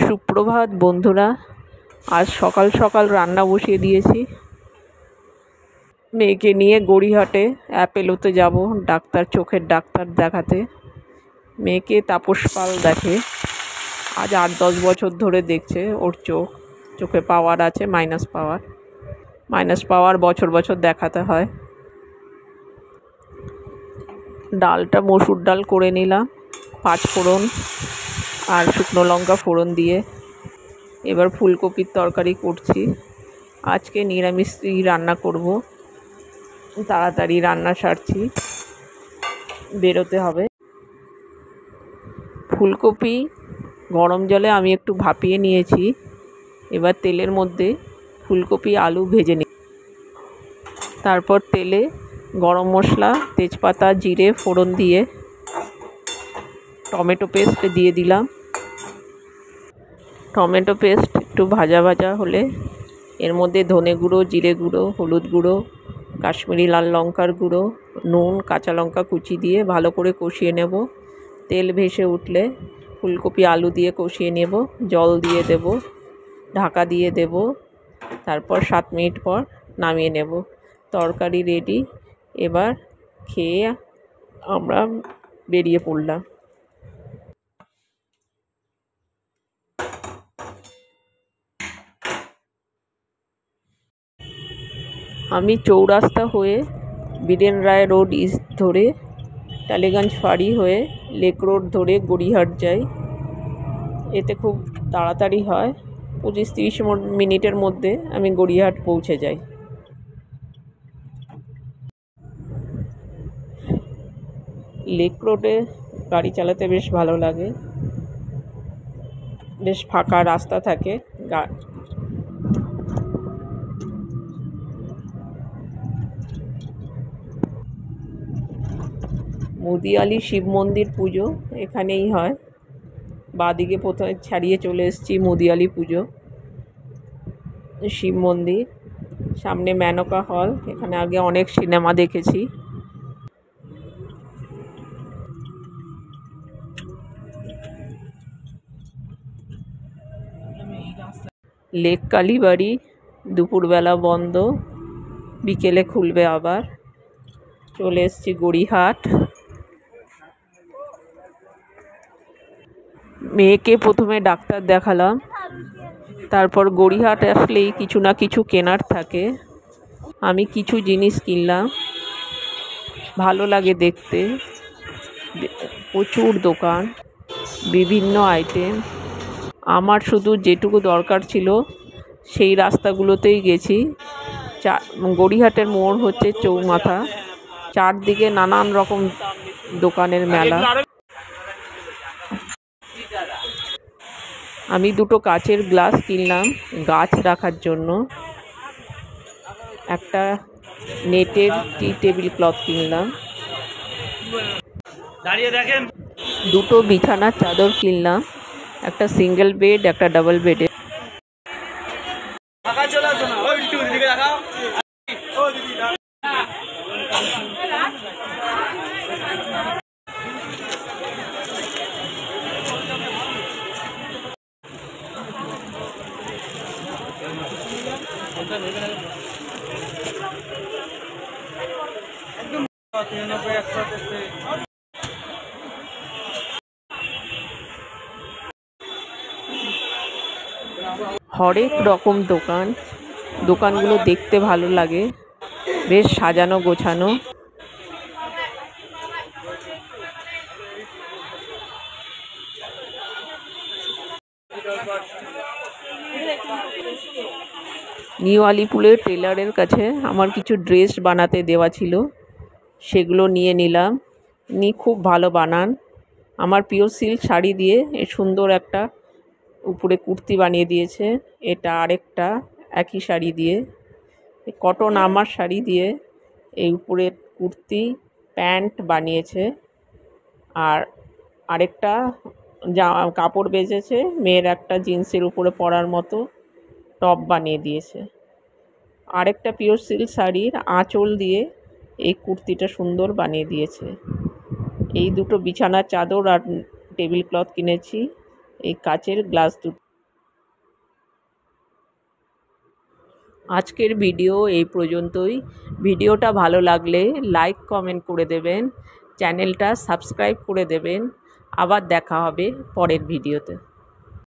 সুপ্রভাত বন্ধুরা। আজ সকাল সকাল রান্না বসিয়ে দিয়েছি। মেয়েকে নিয়ে গড়িয়াহাটে অ্যাপেলোতে যাব চোখের ডাক্তার দেখাতে। মেয়েকে তাপস পাল দেখে, আজ 8-10 বছর ধরে দেখছে। ওর চোখে পাওয়ার আছে, মাইনাস পাওয়ার বছর বছর দেখাতে হয়। ডালটা মসুর ডাল করে নিলাম, 5 ফোড়ন আর শুকনো লঙ্কা ফোড়ন দিয়ে। এবার ফুলকপির তরকারি করছি। আজকে নিরামিষ রান্না করব, তাড়াতাড়ি রান্না সারছি, বেরোতে হবে। ফুলকপি গরম জলে আমি একটু ভাপিয়ে নিয়েছি। এবার তেলের মধ্যে ফুলকপি আলু ভেজে নিই। তারপর তেলে গরম মশলা, তেজপাতা, জিরে ফোড়ন দিয়ে টমেটো পেস্ট দিয়ে দিলাম। টমেটো পেস্ট একটু ভাজা ভাজা হলে এর মধ্যে ধনে গুঁড়ো, জিরে গুঁড়ো, হলুদ গুঁড়ো, কাশ্মীরি লাল লঙ্কার গুঁড়ো, নুন, কাঁচা লঙ্কা কুচি দিয়ে ভালো করে কষিয়ে নেব। তেল ভেসে উঠলে ফুলকপি আলু দিয়ে কষিয়ে নেব, জল দিয়ে দেব, ঢাকা দিয়ে দেব। তারপর 7 মিনিট পর নামিয়ে নেব। তরকারি রেডি। এবার খেয়ে আমরা বেরিয়ে পড়লাম। আমি চৌরাস্তা হয়ে বীরেন রায় রোড ইস্ট ধরে টালিগঞ্জ ফাঁড়ি হয়ে লেক রোড ধরে গড়িয়াহাট যাই। এতে খুব তাড়াতাড়ি হয়, 25-30 মিনিটের মধ্যে আমি গড়িয়াহাট পৌঁছে যাই। লেক রোডে গাড়ি চালাতে বেশ ভালো লাগে, বেশ ফাঁকা রাস্তা থাকে। মুদিয়ালি শিব মন্দির পুজো এখানেই হয়। বাঁদিকে প্রথমে ছাড়িয়ে চলে এসেছি মুদিয়ালি পুজো শিব মন্দির। সামনে মেনকা হল, এখানে আগে অনেক সিনেমা দেখেছি। লেক কালীবাড়ি দুপুরবেলা বন্ধ, বিকেলে খুলবে আবার। চলে এসেছি গড়িয়াহাট। মেয়েকে প্রথমে ডাক্তার দেখালাম, তারপর গড়িয়াহাট আসলেই কিছু না কিছু কেনার থাকে। আমি কিছু জিনিস কিনলাম, ভালো লাগে দেখতে। প্রচুর দোকান, বিভিন্ন আইটেম। আমার শুধু যেটুকু দরকার ছিল সেই রাস্তাগুলোতেই গেছি। গড়িয়াহাটের মোড় হচ্ছে চৌমাথা, চারদিকে নানান রকম দোকানের মেলা। আমি 2টো কাচের গ্লাস কিনলাম গাছ রাখার জন্য। একটা নেটের টি টেবিল ক্লথ কিনলাম। 2টো বিছানার চাদর কিনলাম, একটা সিঙ্গেল বেড, একটা ডাবল বেডে। হরেক রকম দোকানগুলো দেখতে ভালো লাগে, বেশ সাজানো গোছানো। নিউ আলিপুরের টেলারের কাছে আমার কিছু ড্রেস বানাতে দেওয়া ছিল, সেগুলো নিয়ে নিলাম। খুব ভালো বানান। আমার পিওর সিল্ক শাড়ি দিয়ে সুন্দর একটা উপরে কুর্তি বানিয়ে দিয়েছে। এটা আরেকটা একই শাড়ি দিয়ে, কটন আমার শাড়ি দিয়ে এই উপরে কুর্তি প্যান্ট বানিয়েছে। আর আরেকটা কাপড় বেচেছে, মেয়ের একটা জিন্সের উপরে পরার মতো টপ বানিয়ে দিয়েছে। আরেকটা পিওর সিল্ক শাড়ির আঁচল দিয়ে এই কুর্তিটা সুন্দর বানিয়ে দিয়েছে। এই 2টো বিছানার চাদর আর টেবিল ক্লথ কিনেছি। এই কাচের গ্লাস আজকের ভিডিও এই পর্যন্তই। ভিডিওটা ভালো লাগলে লাইক কমেন্ট করে দেবেন, চ্যানেলটা সাবস্ক্রাইব করে দেবেন। আবার দেখা হবে পরের ভিডিওতে।